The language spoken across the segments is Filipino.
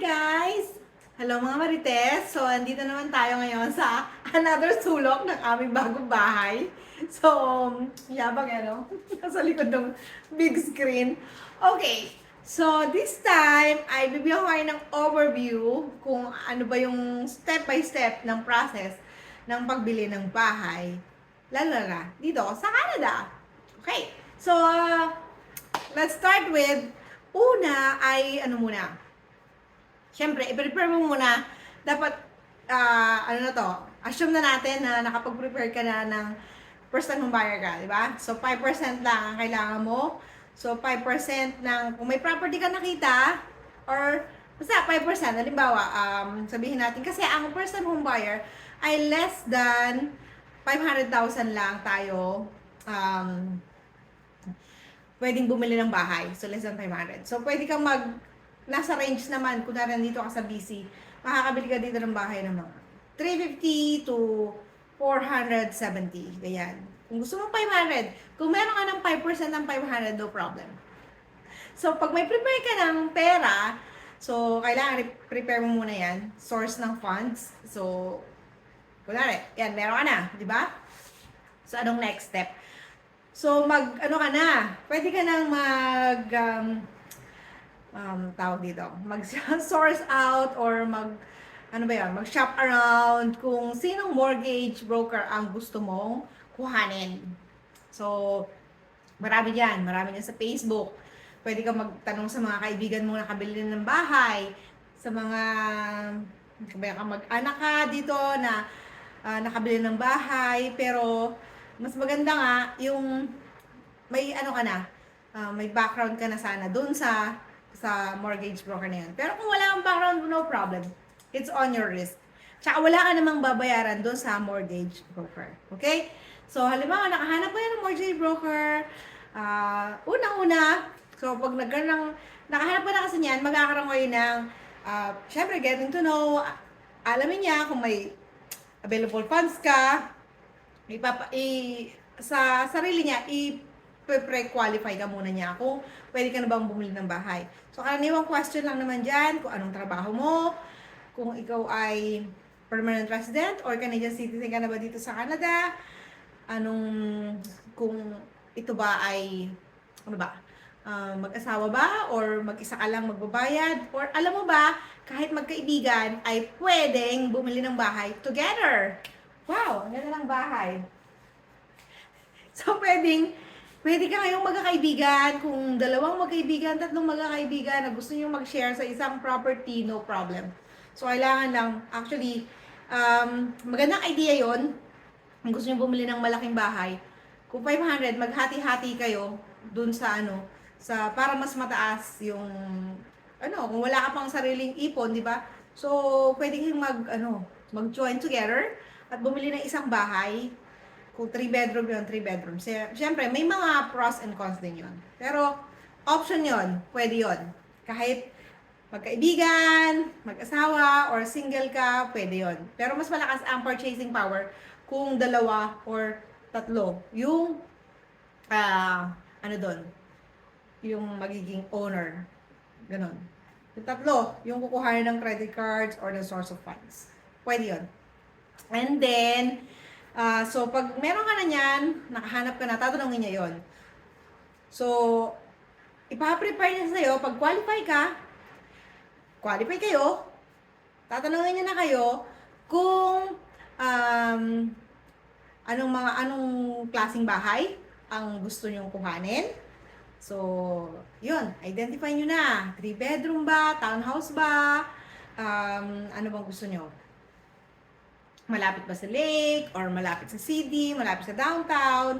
guys! Hello mga Marites! So, andito naman tayo ngayon sa another sulok ng aming bagong bahay. So, yabang ano? Nasa likod ng big screen. Okay, so this time, ay bibigyan ko kayo ng overview kung ano ba yung step by step ng process ng pagbili ng bahay. Lalo na dito sa Canada. Okay, so let's start with, una ay ano muna, syempre, i-prepare mo muna. Dapat, ano na to, assume na natin na nakapag-prepare ka na ng first time home buyer ka, di ba? So, 5% lang ang kailangan mo. So, 5% ng, kung may property ka nakita, or, basta 5%, halimbawa, sabihin natin, kasi ang first time home buyer ay less than 500,000 lang tayo, pwedeng bumili ng bahay. So, less than 500. So, pwede kang nasa range naman, kung nandito ka sa BC, makakabili ka dito ng bahay ng mga 350 to 470. Ganyan. Kung gusto mo 500, kung meron ka ng 5% ng 500, no problem. So, pag may prepare ka ng pera, so, kailangan prepare mo muna yan. Source ng funds. So, kunwari, yan, meron ka na, di ba? So, anong next step? So, ano ka na? Pwede ka nang tawag dito, mag-source out or mag-shop around kung sinong mortgage broker ang gusto mong kuhanin. So, marami dyan sa Facebook. Pwede ka magtanong sa mga kaibigan mo na kabili ng bahay, sa mga mag-anak ka dito na nakabili ng bahay, pero mas maganda nga yung may ano ka na, may background ka na sana dun sa mortgage broker na yun. Pero kung wala kang background, no problem. It's on your risk. Tsaka wala ka namang babayaran doon sa mortgage broker. Okay? So, halimbawa, nakahanap ko yan ng mortgage broker. Unang-una, so pag nakahanap ka na kasi niyan, magkakaroon kayo ng, syempre, getting to know, alamin niya kung may available funds ka, sa sarili niya, pre-qualify ka muna niya kung pwede ka na bang bumili ng bahay. So, karaniwang question lang naman dyan, kung anong trabaho mo, kung ikaw ay permanent resident or Canadian citizen ka na ba dito sa Canada, kung ito ba ay, mag-asawa ba or mag-isa ka lang magbabayad, or alam mo ba, kahit magkaibigan ay pwedeng bumili ng bahay together. Wow, ang ganda ng bahay. So, pwede ka ngayong magkakaibigan, kung dalawang magkaibigan, tatlong magkakaibigan na gusto nyo mag-share sa isang property, no problem. So, kailangan lang, actually, magandang idea yon. Kung gusto nyo bumili ng malaking bahay, kung 500, maghati-hati kayo dun sa para mas mataas yung, kung wala ka pang sariling ipon, di ba? So, pwede kayong mag-join together at bumili ng isang bahay. Kung 3 bedroom yun, 3 bedroom. Siyempre, may mga pros and cons din yun. Pero, option yun. Pwede yun. Kahit magkaibigan, mag-asawa, or single ka, pwede yun. Pero mas malakas ang purchasing power kung dalawa or tatlo. Yung, yung magiging owner. Ganon. Yung tatlo, yung kukuha ng credit cards or the source of funds. Pwede yun. And then, so, pag meron ka na yan, nakahanap ka na, tatanungin niya yon. So, ipaprepare niya sa'yo, pag qualify kayo, tatanungin niya na kayo kung anong klaseng bahay ang gusto niyong kuhanin. So, yun, identify niyo na, 3 bedroom ba, townhouse ba, ano bang gusto niyo? Malapit ba sa lake, or malapit sa city, malapit sa downtown,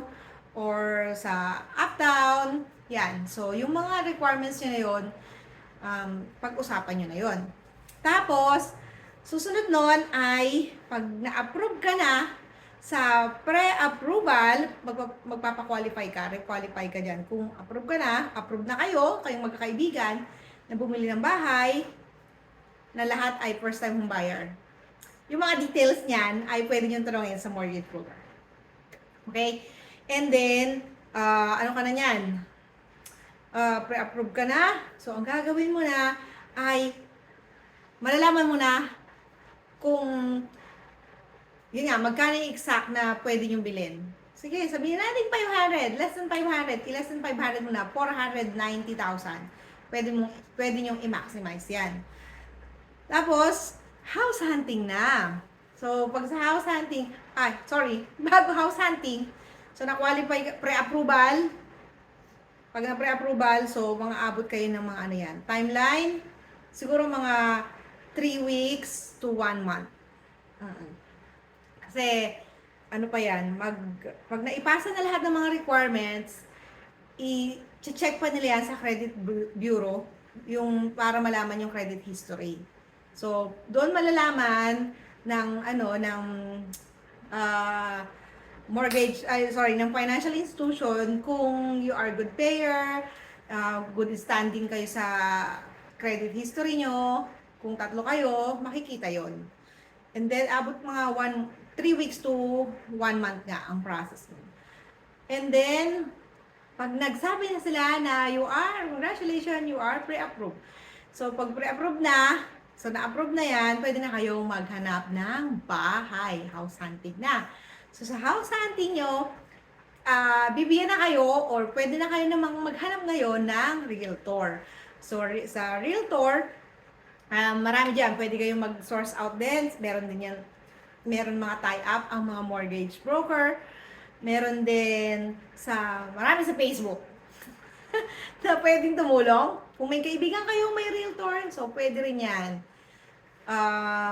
or sa uptown. Yan. So, yung mga requirements nyo na yun, pag-usapan nyo na yun. Tapos, susunod nun ay, pag na-approve ka na, sa pre-approval, magpapa-qualify ka, re-qualify ka dyan. Kung approve na kayo, kayong magkakaibigan, na bumili ng bahay, na lahat ay first-time home buyer. Yung mga details niyan ay pwede nyo tanongin sa mortgage broker. Okay? And then, ano ka na niyan? Pre-approve ka na. So, ang gagawin mo na ay malalaman mo na kung, yun nga, magkano yung exact na pwede nyo bilhin. Sige, sabihin natin 500, less than 500, less than 500 mo na, 490,000. Pwede nyo i-maximize yan. Tapos, house hunting na. So, pag sa house hunting, bago house hunting, so na-qualify, pre-approval, pag na pre-approval, so mga abot kayo ng mga ano yan. Timeline, siguro mga 3 weeks to 1 month. Kasi, ano pa yan, pag naipasa na lahat ng mga requirements, i-check pa nila yan sa credit bureau, yung para malaman yung credit history. So, doon malalaman ng ng financial institution kung you are good payer, good standing kayo sa credit history nyo. Kung tatlo kayo, makikita yon. And then, abot mga 3 weeks to 1 month nga ang process mo. And then, pag nagsabi na sila na congratulations, you are pre-approved. So, pag pre-approved na, so na-approve na yan, pwede na kayong maghanap ng bahay, house hunting na. So, sa house hunting nyo, bibigyan na kayo or pwede na kayo namang maghanap ngayon ng realtor. So, sa realtor, marami dyan. Pwede kayong mag-source out din. Meron mga tie-up ang mga mortgage broker. Meron din marami sa Facebook na pwedeng tumulong. Kung may kaibigan kayong may realtor, so pwede rin yan.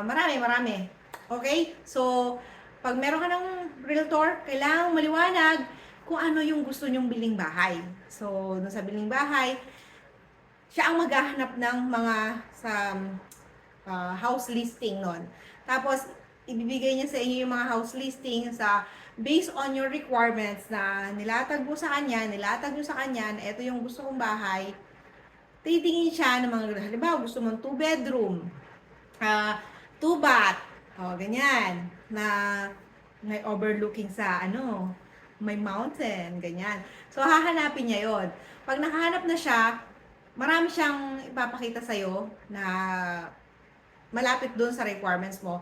Marami. Okay? So, pag meron ka ng realtor, kailangan maliwanag kung ano yung gusto nyong biling bahay. So, dun sa biling bahay, siya ang maghahanap ng mga house listing nun. Tapos, ibibigay niya sa inyo yung mga house listing based on your requirements na nilatag nyo sa kanya, na ito yung gusto kong bahay. Titingin siya ng mga, halimbawa, gusto mong 2 bedroom, 2 bath, ganyan, na may overlooking sa may mountain, ganyan. So, hahanapin niya yon. Pag nakahanap na siya, marami siyang ipapakita sa'yo na malapit doon sa requirements mo.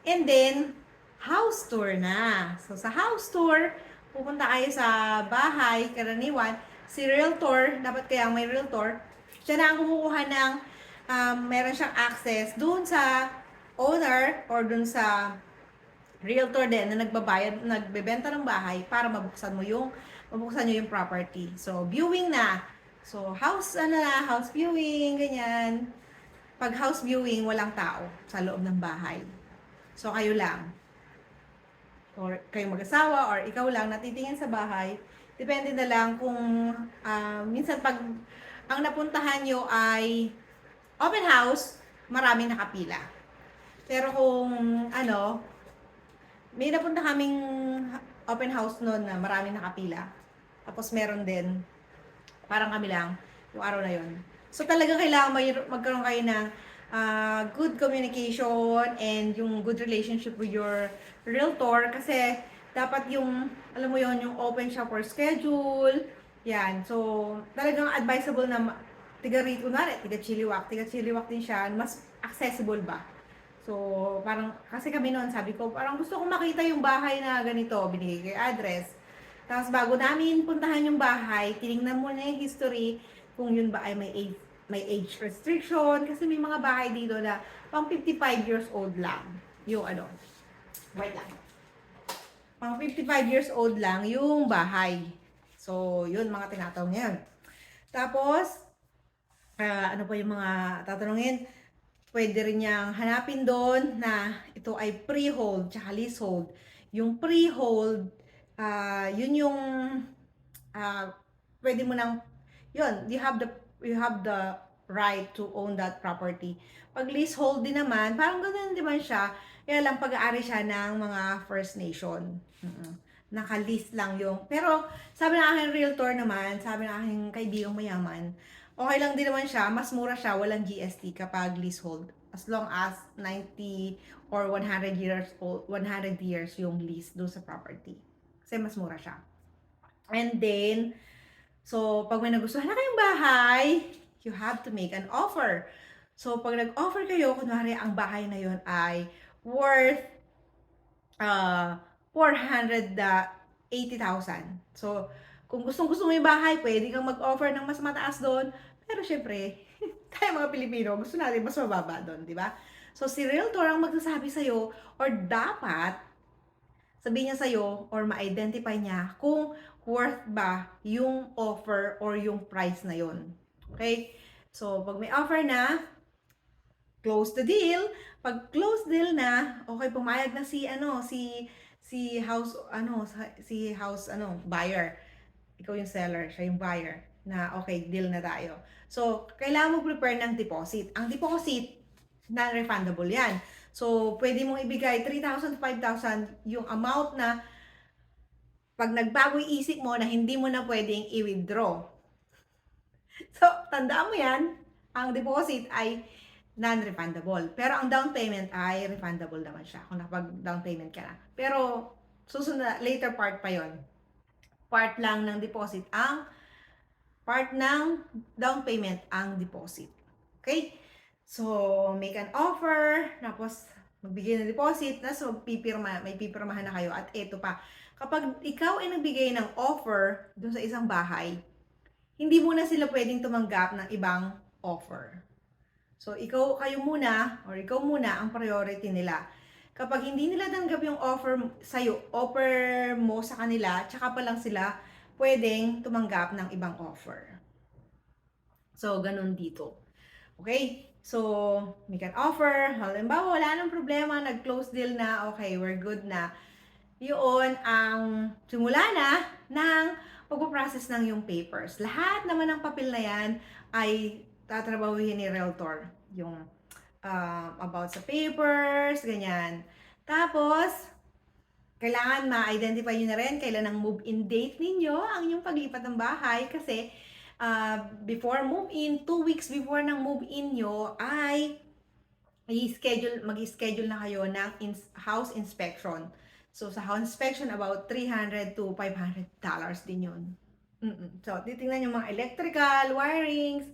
And then, house tour na. So, sa house tour, pupunta kayo sa bahay, karaniwan, si realtor, dapat kaya may realtor, siya na ang kumukuha ng, meron siyang access doon sa owner or doon sa realtor din na nagbebenta ng bahay para mabuksan nyo yung property. So, viewing na. So, house viewing, ganyan. Pag house viewing, walang tao sa loob ng bahay. So, kayo lang. Or kayo mag-asawa, or ikaw lang natitingin sa bahay. Depende na lang kung minsan pag ang napuntahan nyo ay open house, maraming nakapila. Pero kung may napunta kaming open house noon na maraming nakapila. Tapos meron din, parang kami lang, yung araw na yon. So talagang kailangan magkaroon kayo ng good communication and yung good relationship with your realtor kasi dapat yung, alam mo yon, yung open siya for schedule. Yan. So, talagang advisable na tiga-rate, kunwari, tiga-Chilliwack din siya, mas accessible ba? So, parang, kasi kami noon, sabi ko, parang gusto kong makita yung bahay na ganito, binigay kay address. Tapos, bago namin puntahan yung bahay, tinignan mo na yung history, kung yun ba ay may age restriction, kasi may mga bahay dito na pang 55 years old lang, yung wait lang. Pang 55 years old lang yung bahay. So, yun, mga tinatanong yan. Tapos, ano pa yung mga tatanungin? Pwede rin niyang hanapin doon na ito ay freehold tsaka leasehold. Yung freehold, yun yung pwede mo nang, yun, you have the right to own that property. Pag leasehold din naman, parang ganoon din man siya, kaya lang pag-aari siya ng mga First Nation. Naka-lease lang yung, pero sabi ng aking realtor naman, sabi ng aking kaibigang mayaman, okay lang din naman siya, mas mura siya, walang GST kapag leasehold. As long as 90 or 100 years yung lease doon sa property. Kasi mas mura siya. And then, so pag may nagustuhan na kayong bahay, you have to make an offer. So, pag nag-offer kayo, kunwari ang bahay na yon ay worth 480,000. So, kung gustong-gusto mo yung bahay, pwede kang mag-offer ng mas mataas doon. Pero syempre, tayo mga Pilipino, gusto natin mas mababa doon, di ba? So, si Realtor ang magsasabi sa'yo or dapat sabihin niya sa'yo or ma-identify niya kung worth ba yung offer or yung price na yon. Okay? So, pag may offer na, close the deal. Pag close deal na, okay, pumayag na si house buyer. Ikaw yung seller, siya yung buyer na okay, deal na tayo. So, kailangan mo prepare ng deposit. Ang deposit, non-refundable yan. So, pwede mong ibigay 3,000, 5,000 yung amount na pag nagbago yung isip mo na hindi mo na pwedeng i-withdraw. So, tandaan mo yan, ang deposit ay non-refundable. Pero ang down payment ay refundable naman siya kung nakapag-down payment ka na. Pero, susunod, later part pa yon. Part lang ng deposit part ng down payment ang deposit. Okay? So, make an offer, tapos magbigay ng deposit, tapos may pipirmahan na kayo. At eto pa, kapag ikaw ay nagbigay ng offer doon sa isang bahay, hindi muna sila pwedeng tumanggap ng ibang offer. So, kayo muna ang priority nila. Kapag hindi nila tanggap yung offer mo sa kanila, tsaka pa lang sila pwedeng tumanggap ng ibang offer. So, ganun dito. Okay? So, make an offer. Halimbawa, wala nang problema, nag-close deal na, okay, we're good na. Yun ang simula na ng pagpaprocess ng yung papers. Lahat naman ng papel na yan ay tatrabahuhin ni Realtor. Yung about sa papers, ganyan. Tapos, kailangan ma-identify nyo na rin kailan ang move-in date ninyo, ang inyong paglipat ng bahay. Kasi, before move-in, 2 weeks before ng move-in nyo, ay mag-schedule na kayo ng house inspection. So, sa house inspection, about $300 to $500 din yun. So, titingnan yung mga electrical, wirings,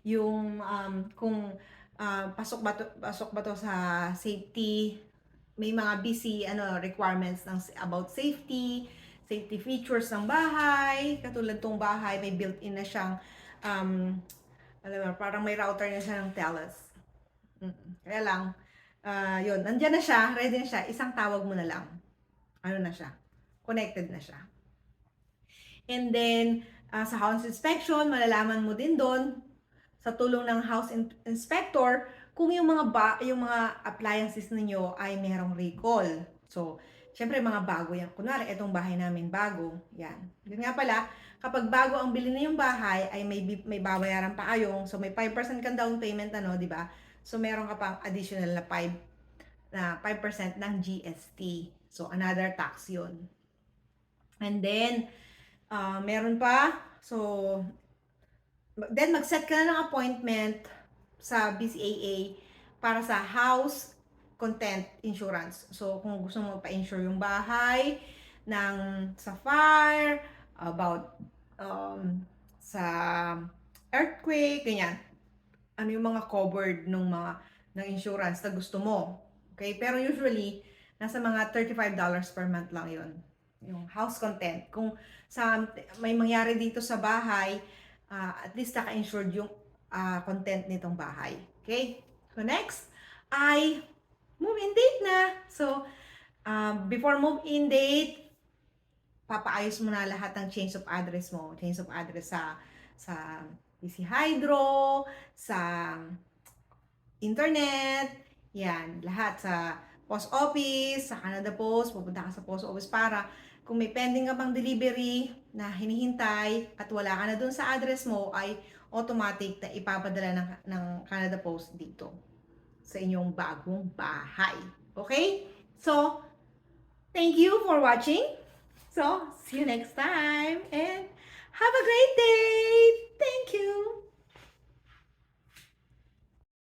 yung kung pasok ba to sa safety, may mga busy requirements about safety features ng bahay. Katulad tong bahay, may built-in na siyang parang may router na siya ng Telus. Kaya lang, yun, nandyan na siya, ready na siya, isang tawag mo na lang. Na siya, connected na siya. And then, sa house inspection, malalaman mo din doon, sa tulong ng house inspector, kung yung mga appliances ninyo ay merong recall. So, syempre mga bago yan. Kunwari, itong bahay namin bago. Yan. Yun nga pala, kapag bago ang bilhin na yung bahay, ay may babayaran pa kayong. So, may 5% kang down payment, di ba? So, meron ka pang additional na 5% ng GST. So, another tax yun. And then, meron pa. So, then mag-set ka na ng appointment sa BCAA para sa house content insurance. So, kung gusto mo pa-insure yung bahay sa fire, about sa earthquake, ganyan. Ano yung mga covered ng insurance na gusto mo. Okay? Pero usually, nasa mga $35 per month lang yun. Yung house content. Kung may mangyari dito sa bahay, at least naka-insured yung content nitong bahay. Okay? So, next ay move-in date na. So, before move-in date, papaayos mo na lahat ng change of address mo. Change of address sa PC Hydro, sa internet, yan, lahat sa post office, sa Canada Post, pupunta ka sa post office para kung may pending ka bang delivery na hinihintay at wala ka na dun sa address mo, ay automatic na ipapadala ng Canada Post dito sa inyong bagong bahay. Okay? So, thank you for watching. So, see you next time and have a great day! Thank you!